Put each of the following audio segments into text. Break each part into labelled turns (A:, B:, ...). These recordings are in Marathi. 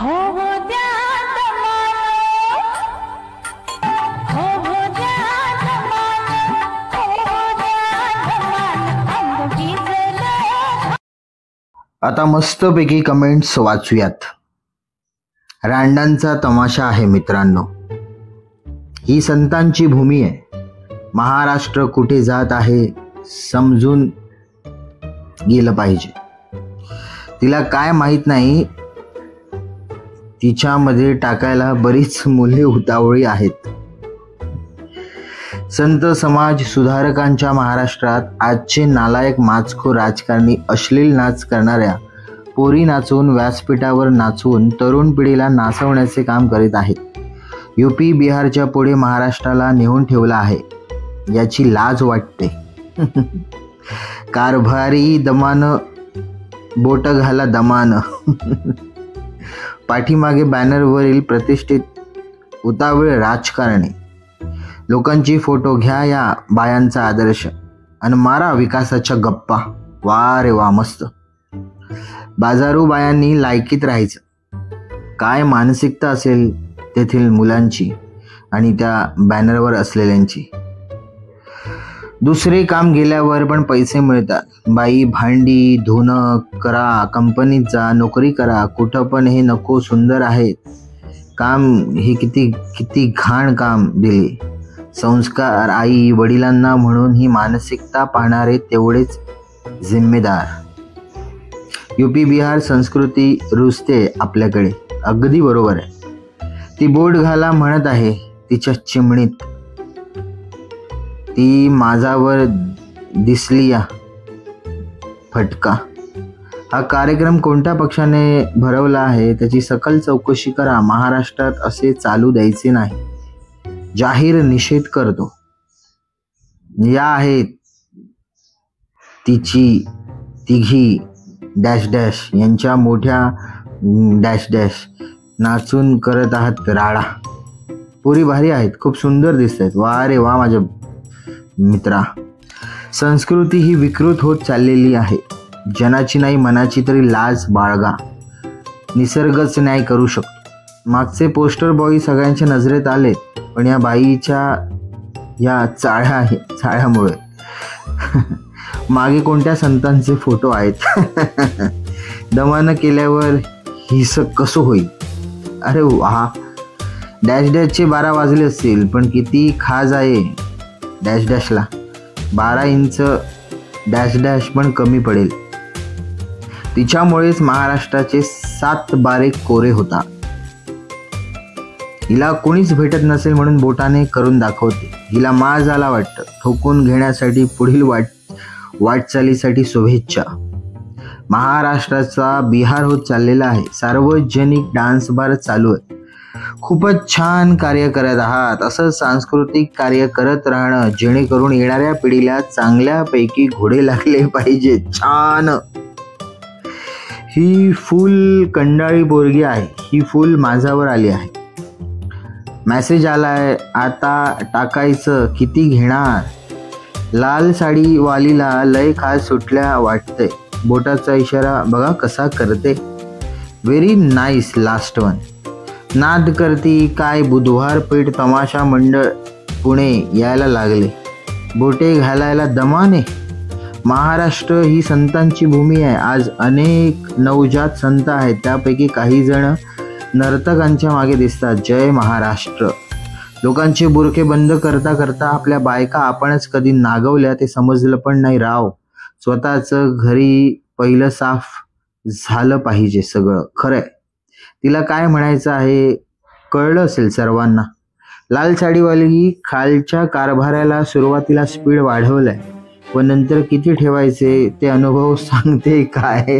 A: आता मस्तपैकी कमेंट्स वाचूयात. रांडांचा तमाशा आहे मित्रांनो. ही संतांची भूमी आहे. महाराष्ट्र कुठे जात आहे समजून गेलं पाहिजे. तिला काय माहित नाही, तिच्यामध्ये टाकायला बरीच मुले उतावळी आहेत. संत समाज सुधारकांच्या महाराष्ट्रात आजचे नालायक माचखोर राजकारणी अश्लील नाच करणाऱ्या पोरी नाचवून व्यासपीठावर नाचवून तरुण पिढीला नाचवण्याचे काम करीत आहेत. यूपी बिहारच्या पुढे महाराष्ट्राला नेऊन ठेवला आहे याची लाज वाटते. कारभारी दमान बोट घाला दमान. पाठीमागे बॅनरवरील प्रतिष्ठित उतावळ राजकारणी लोकांची फोटो घ्या या बायांचा आदर्श आणि मारा विकासाच्या गप्पा. वा रे वा, मस्त. बाजारू बायांनी लायकीत राहायचं. काय मानसिकता असेल तेथील मुलांची आणि त्या बॅनरवर असलेल्यांची. दुसरे काम गेल्यावर पण पैसे मिळतात. बाई भांडी धुणं करा, कंपनीत जा, नोकरी करा, कुठं पण हे नको. सुंदर आहेत काम हे. किती किती घाण काम दिले. संस्कार आई वडिलांना म्हणून ही मानसिकता पाहणारे तेवढेच जिम्मेदार. यूपी बिहार संस्कृती रुजते आपल्याकडे. अगदी बरोबर आहे. ती बोट घाला म्हणत आहे तिच्या चिमणीत. ती माझावर दिसली या फटका. हा कार्यक्रम कोणत्या पक्षाने भरवला आहे त्याची सकल चौकशी करा. महाराष्ट्रात असे चालू द्यायचे नाही. जाहीर निषेध करतो. या आहेत तिची तिघी डॅश डॅश यांच्या मोठ्या डॅश डॅश नाचून करत आहात राडा. पुरी भारी आहेत, खूप सुंदर दिसत आहेत. वा रे वा माझ्या मित्रा. संस्कृती ही विकृत होत चाललेली आहे. जनाची नाही मनाची तरी लाज बाळगा. निसर्गच न्याय करू शकतो. मागचे पोस्टर बॉय सगळ्यांच्या नजरेत आले, पण या बाईच्या या चाळ्यामुळे. मागे कोणत्या संतांचे फोटो आहेत. दमानं केल्यावर हिस कसं होईल. अरे वा. डॅश डॅशचे 12 वाजले असतील, पण किती खाज आहे डॅश डॅशला. 12 इंच डॅश डॅश पण कमी पडेल. तिच्यामुळेच महाराष्ट्राचे 7 बारे कोरे होता. हिला कोणीच भेटत नसेल म्हणून बोटाने करून दाखवते. हिला माज आला वाटतं. ठोकून घेण्यासाठी पुढील वाटचालीसाठी शुभेच्छा. महाराष्ट्राचा बिहार होत चाललेला आहे. सार्वजनिक डान्स बार चालू आहे. खूपच छान कार्य करत आहात. असं सांस्कृतिक कार्य करत राहणं जेणेकरून येणाऱ्या पिढीला चांगल्यापैकी घोडे लागले पाहिजे. छान. ही फुल कंडाळी पोरगी आहे. ही फुल माझ्यावर आली आहे. मेसेज आलाय आता टाकायचं. किती घेणार. लाल साडी वालीला लय खास सुटल्या वाटतंय. बोटाचा इशारा बघा कसा करते. Very nice. Last one. नाद करती काय. बुधवार पेठ तमाशा मंडळ पुणे यायला लागले. बोटे घालायला दमाने. महाराष्ट्र ही संतांची भूमी आहे. आज अनेक नवजात संत आहेत. त्यापैकी काही जण नर्तकांच्या मागे दिसतात. जय महाराष्ट्र. लोकांचे बुरखे बंद करता करता आपल्या बायका आपणच कधी नागवल्या ते समजलं पण नाही राव. स्वतःचं घरी पहिलं साफ झालं पाहिजे सगळं. खरंय. तिला काय म्हणायचं आहे कळलं असेल सर्वांना. लाल साडीवाली खालच्या कारभाराला सुरुवातीला स्पीड वाढवलाय, पण नंतर किती ठेवायचे ते अनुभव सांगते. काय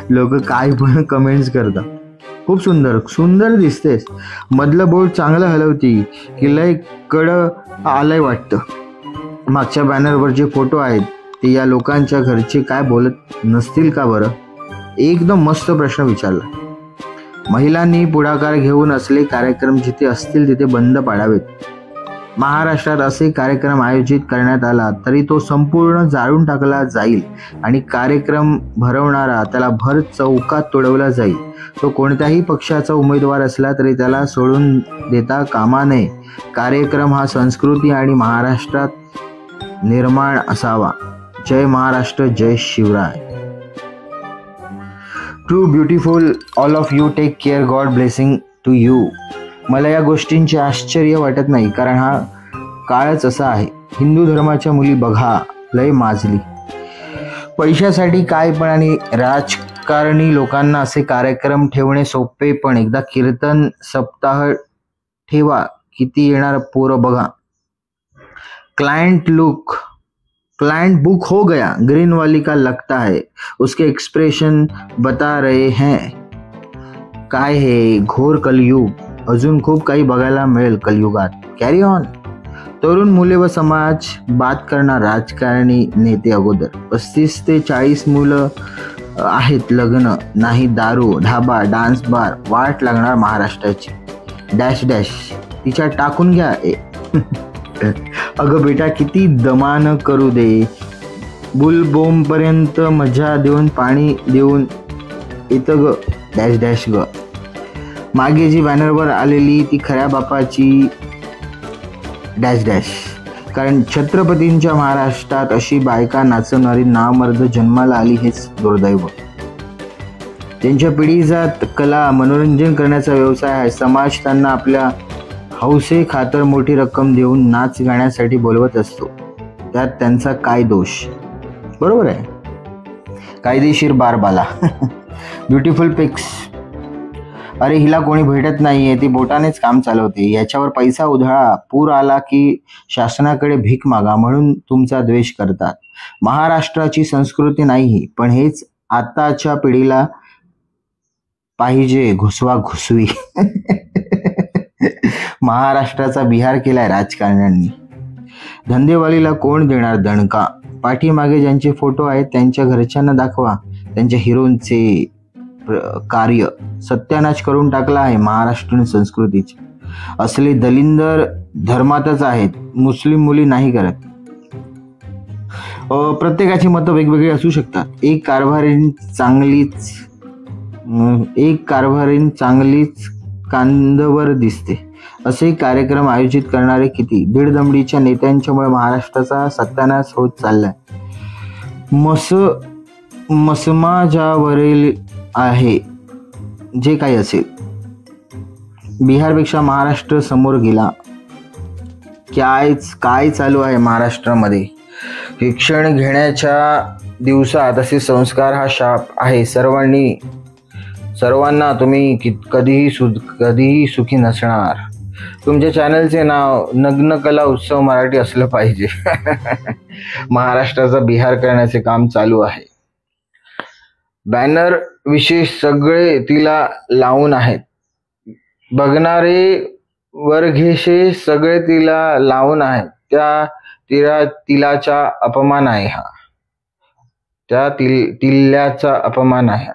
A: लोक काय पण कमेंट्स करतात. खूप सुंदर सुंदर दिसतेस. मधलं बोट चांगलं हलवती की लय कड आलंय वाटतं. मागच्या बॅनरवर जे फोटो आहेत ते या लोकांच्या घरचे काय बोलत नसतील का बरं. एकदम मस्त प्रश्न विचारला. महिलांनी पुढाकार घेऊन असले कार्यक्रम जिथे असतील तिथे बंद पाडावेत. महाराष्ट्रात असे कार्यक्रम आयोजित करण्यात आला तरी तो संपूर्ण जाळून टाकला जाईल आणि कार्यक्रम भरवणारा त्याला भर चौकात तुडवला जाईल. तो कोणत्याही पक्षाचा उमेदवार असला तरी त्याला सोडून देता कामा नये. कार्यक्रम हा संस्कृती आणि महाराष्ट्रात निर्माण असावा. जय महाराष्ट्र, जय Shivray. True beautiful all of you. Take care. God blessing to you. मला या गोष्टींचे आश्चर्य वाटत नाही, कारण हा काळच असा आहे. हिंदू धर्माच्या मुली बघा लय माजली. पैशासाठी काय पण, आणि राजकारणी लोकांना असे कार्यक्रम ठेवणे सोपे, पण एकदा कीर्तन सप्ताह ठेवा, किती येणार पोरं बघा. क्लाइंट बुक हो गया. ग्रीन वाली का लगता है, उसके एक्सप्रेशन बता रहे हैं. काय हे घोर कलयुग. अजून खूप काही बघायला मिळेल कलयुगात. Carry on. तरुण मुले व समाज बात करणार राजकारणी नेते अगोदर. 35 ते 40 मुलं आहेत. लग्न नाही, दारू, ढाबा, डान्स बार. वाट लागणार महाराष्ट्राची. डॅश डॅश तिच्या टाकून घ्या. अगं बेटा किती दमान करू दे. बुलबोम पर्यंत मजा देऊन पाणी देऊन येतं ग. डॅश डॅश ग. मागे जी बॅनरवर आलेली ती खऱ्या बापाची. Dash dash. कारण छत्रपतींच्या महाराष्ट्रात अशी बायका नाचवणारी नामर्द जन्माला आली हेच दुर्दैव. त्यांच्या पिढीजात कला मनोरंजन करण्याचा व्यवसाय आहे. समाज त्यांना आपल्या हौसे खातर मोठी रक्कम देऊन नाच गाण्यासाठी बोलवत असतो. त्यात त्यांचा काय दोष. बरोबर आहे. कायदेशीर बारबाला. ब्युटिफुल पिक्स. अरे हिला कोणी भेटत नाहीये, ती बोटानेच काम चालवते. याच्यावर पैसा उधळा. पूर आला की शासनाकडे भीक मागा म्हणून तुमचा द्वेष करतात. महाराष्ट्राची संस्कृती नाही, पण हेच आताच्या पिढीला पाहिजे. घुसवा घुसवी. महाराष्ट्राचा बिहार केलाय राजकारण्यांनी. धंदेवालीला कोण देणार दणका. पाठीमागे ज्यांचे फोटो आहेत त्यांच्या घरच्यांना दाखवा. त्यांच्या हिरोंचे कार्य सत्यानाश करून टाकला आहे महाराष्ट्रीयन संस्कृतीचे. असले दलिंदर धर्मातच आहेत. मुस्लिम मुली नाही करत. प्रत्येकाची मतं वेगवेगळी असू शकतात. एक कारभारीण चांगलीच कांदवर दिसते. असे कार्यक्रम आयोजित करणारे किती. दीडदमडीच्या नेत्यांच्यामुळे महाराष्ट्राचा सत्यानाश होत चाललाय. मसमाजावरील आहे जे काही असेल. बिहारपेक्षा महाराष्ट्र समोर गेला. काय चालू आहे महाराष्ट्रामध्ये. शिक्षण घेण्याच्या दिवसात असे संस्कार हा शाप आहे. सर्वांना तुम्ही कधीही सुखी नसणार. तुमच्या चॅनलचे नाव नग्न कला उत्सव मराठी असलं पाहिजे. महाराष्ट्राचा बिहार करण्याचे काम चालू आहे. बॅनर विशेष सगळे तिला लावून आहेत. बघणारे वर्घेशे सगळे तिला लावून आहेत. तिलाचा अपमान आहे हा. त्या तिल्याचा अपमान आहे.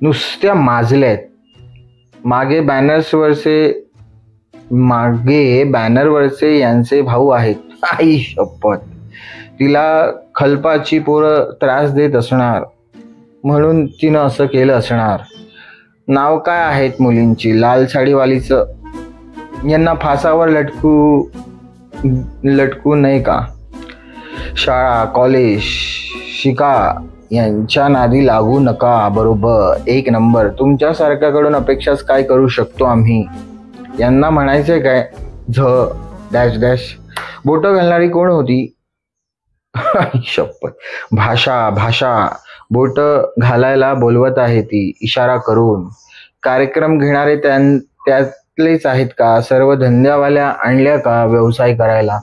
A: नुसत्या माजल्यात. मागे बॅनरवरचे यांचे भाऊ आहेत. आई शपथ. तिला खलपाची पोरं त्रास देत असणार म्हणून तिनं असं केलं असणार. नाव काय आहेत मुलींची. लाल साडीवालीचं. यांना फासावर लटकू नये का. शाळा कॉलेज शिका, यांच्या नादी लागू नका. बरोबर. 1 नंबर. तुमच्यासारख्याकडून अपेक्षाच काय करू शकतो आम्ही. यांना म्हणायचंय काय. Dash dash. बोटं घालणारी कोण होती. शपथ. भाषा. बोट घालायला बोलवत आहे ती इशारा करून. कार्यक्रम घेणारे त्यातलेच आहेत का. सर्व धंद्यावाल्या आणल्या का व्यवसाय करायला.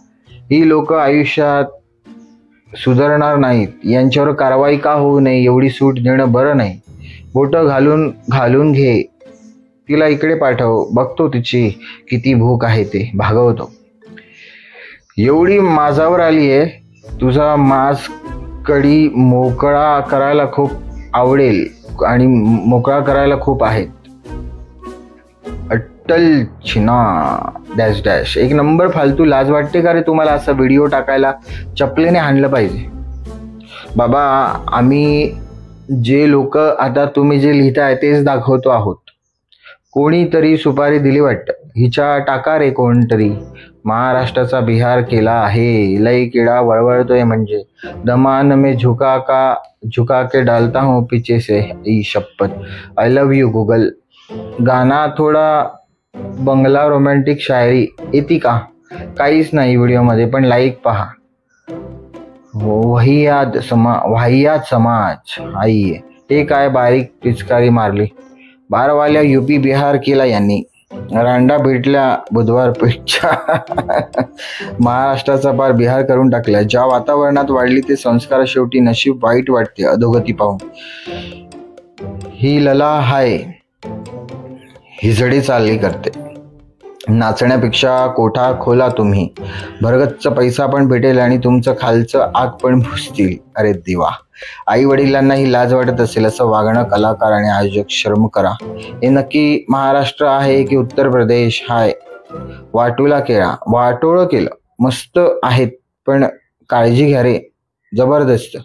A: ही लोक आयुष्यात सुधारणार नाहीत. यांच्यावर कारवाई का होऊ नये एवढी सूट देणं बरं नाही. बोटं घालून घे. तिला इकडे पाठव. बघतो तिची किती भूक आहे ते भागवतो. एवढी माझावर आली आहे. तुझा मांस कडी मोकळा करायला खूप आवडेल आणि मोकळा करायला खूप आहेत. अट्टल छिना. Dash dash. 1 नंबर फालतू. लाज वाटते का रे तुम्हाला असा व्हिडिओ टाकायला. चपलेने हाणलं पाहिजे बाबा. आम्ही जे लोक आता तुम्ही जे लिहिताय तेच दाखवतो आहोत. कोणीतरी सुपारी दिली वाटतं. हिच्या टाका रे कोणतरी. महाराष्ट्राचा बिहार केला आहे. लय किडा वळवळतोय म्हणजे. दमान में झुका के डालता हूँ पीछे से. ई शपथ. I love you Google. गाना थोडा बंगला रोमॅन्टिक शायरी येते का? काहीच नाही व्हिडिओमध्ये, पण लाईक पहा. वाहियात समाज. आई हे काय बारीक पिचकारी मारली. बारवाल्या यूपी बिहार केला यांनी. रांडा भेटल्या बुधवार पेठच्या. महाराष्ट्राचा पार बिहार करून टाकला. ज्या वातावरणात वाढली ते संस्कार, शेवटी नशीब वाईट वाटते अधोगती पाहून. ही लला हाय हिजडे चालली करते. नाचण्यापेक्षा कोठा खोला तुम्ही. भरगच्च पैसा पण भेटेल आणि तुमचं खालचं आग पण पुसतील. अरे देवा. आई वडिलांनाही लाज वाटत असेल असं वागणं कलाकार आणि आयोजक शर्म करा. हे नक्की महाराष्ट्र आहे की उत्तर प्रदेश? हाय वाटोळं केलं. मस्त आहेत पण काळजी घ्या रे. जबरदस्त.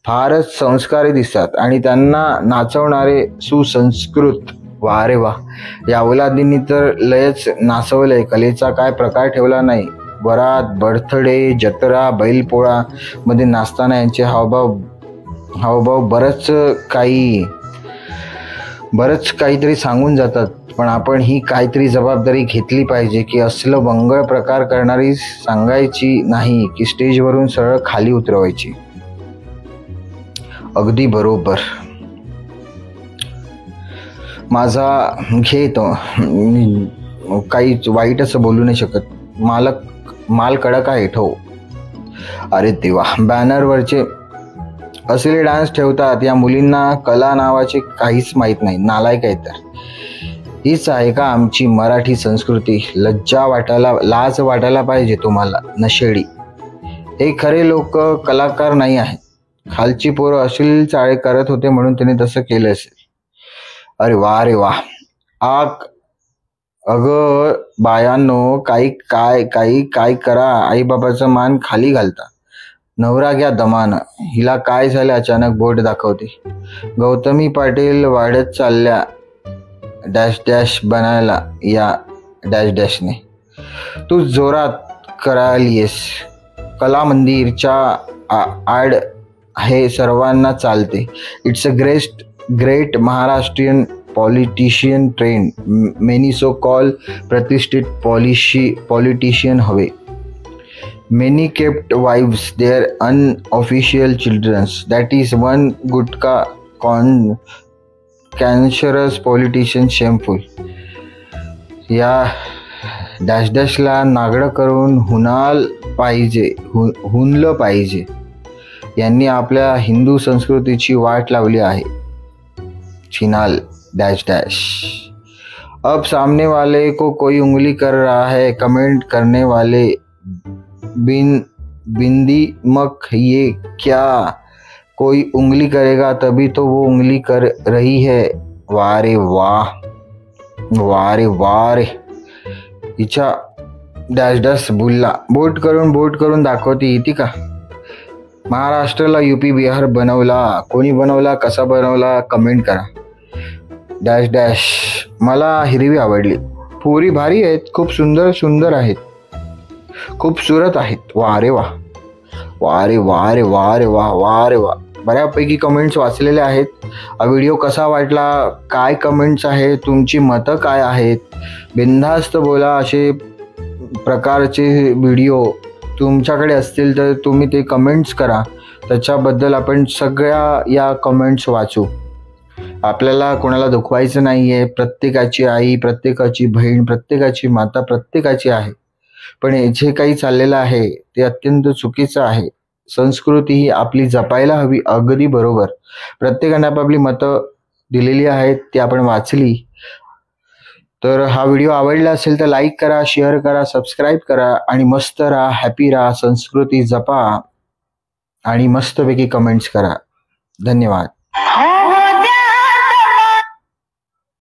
A: फारच संस्कारी दिसतात आणि त्यांना नाचवणारे सुसंस्कृत. वा रे वा. या औलादींनी तर लयच नाचवलंय. कलेचा काय प्रकार ठेवला नाही. वरात, बर्थडे, जत्रा, बैलपोळा मध्ये नाचताना यांचे हावभाव बरंच काहीतरी सांगून जातात. पण आपण ही काहीतरी जबाबदारी घेतली पाहिजे की असलं मंगळ प्रकार करणारी सांगायची नाही की स्टेजवरून सरळ खाली उतरवायची. अगदी बरोबर. माझा घेतो. काहीच वाईट असं बोलू नाही शकत. माल कडक आहे ठो. अरे देवा. बॅनरवरचे असले डान्स ठेवतात. या मुलींना कला नावाचे काहीच माहीत नाही. नालायक आहे. तर हीच आहे का आमची मराठी संस्कृती? लाज वाटायला पाहिजे तुम्हाला नशेडी. हे खरे लोक कलाकार नाही आहेत. खालची पोरं अश्लील चाळे करत होते म्हणून त्यांनी तसं केलं असेल. अरे वा रे वा. अगं बायांनो, काही करा. आई बाबाचा मान खाली घालता. नवरा घ्या दमानं. हिला काय झालं अचानक बोट दाखवते. गौतमी पाटील वाढत चालल्या डॅश डॅश बनायला या डॅश डॅशने. तू जोरात करालीयस. कला मंदिरच्या आड हे सर्वांना चालते. It's a great Maharashtrian politician trend. Many so call प्रतिष्ठित पॉलिटिशियन हवे. Many kept wives, their unofficial children. That is one gutka cancerous politician shameful. या डॅश डॅशला नागडं करून हुनलं पाहिजे. यांनी आपल्या हिंदू संस्कृतीची वाट लावली आहे. छिनाल डॅश डॅश. अब सामने वाले को कोई उंगली कर रहा है. कमेंट करने वाले बिंदी मक ये क्या? कोई उंगली करेगा तभी तो वो उंगली कर रही है. वारे वारे. हिच्या डॅश डॅश बुल्ला. बोट करून दाखवते. येते का? महाराष्ट्राला यूपी बिहार बनवला. कोणी बनवला? कसा बनवला? कमेंट करा. Dash dash. मला हिरवी आवडली. पोरी भारी आहेत. खूप सुंदर आहेत. खूपसूरत आहेत. वारे वा. बऱ्यापैकी कमेंट्स वाचलेले आहेत. हा व्हिडिओ कसा वाटला? काय कमेंट्स आहे? तुमची मतं काय आहेत? बिनधास्त बोला. असे प्रकारचे व्हिडिओ तुमच्याकडे असतील तर तुम्ही ते कमेंट्स करा. त्याच्याबद्दल आपण सगळ्या या कमेंट्स वाचू. आपल्याला कोणाला दुखवायचं नाही आहे. प्रत्येकाची आई, प्रत्येकाची बहीण, प्रत्येकाची माता प्रत्येकाची आहे. पण जे काही चाललेलं आहे ते अत्यंत चुकीचं आहे. संस्कृती ही आपली जपायला हवी. अगदी बरोबर. प्रत्येकाने आपापली मतं दिलेली आहेत, ती आपण वाचली. तर हा व्हिडिओ आवडला असेल तर लाईक करा, शेअर करा, सबस्क्राईब करा आणि मस्त राहा, हॅपी राहा, संस्कृती जपा आणि मस्तपैकी कमेंट्स करा. धन्यवाद.